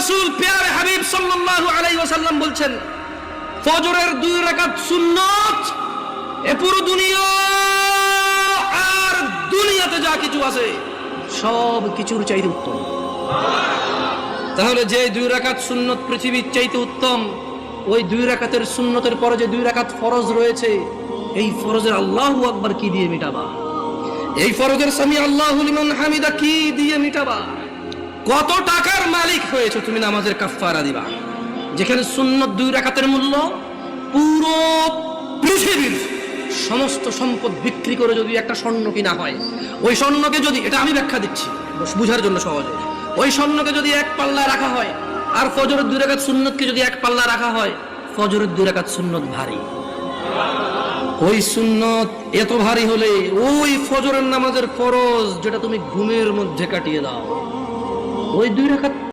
রাসূল প্যারে হাবিব সাল্লাল্লাহু আলাইহি ওয়াসাল্লাম বলছেন, ফজরের 2 রাকাত সুন্নাত এ পুরো দুনিয়া আর দুনিয়াতে যা কিছু আছে সব কিছুর চাইতে উত্তম। তাহলে যে 2 রাকাত সুন্নত পৃথিবীর চাইতে উত্তম, ওই 2 রাকাতের সুন্নতের পরে যে 2 রাকাত ফরজ রয়েছে, এই ফরজের আল্লাহু আকবার কি দিয়ে মিটাবা? এই ফরজের সামি আল্লাহু লিমান হামিদা কি দিয়ে মিটাবা? কত টাকার মালিক হয়েছে তুমি নামাজের কাফারা দিবা, যেখানে সুন্নত 2 রাকাতের মূল্য পুরো পৃথিবীর সমস্ত সম্পদ বিক্রি করে যদি একটা স্বর্ণ কিনা হয়, ওই স্বর্ণকে যদি, এটা আমি ব্যাখ্যা দিচ্ছি বুঝার জন্য সহজে, ওই স্বর্ণকে যদি 1 পাল্লা রাখা হয় আর ফজরের 2 রাকাত সুন্নতকে যদি 1 পাল্লা রাখা হয়, ফজরের 2 রাকাত সুন্নত ভারী। ওই সুন্নত এত ভারী হলে ওই ফজরের নামাজের ফরজ যেটা তুমি ঘুমের মধ্যে কাটিয়ে দাও, ওই 2 রাকাত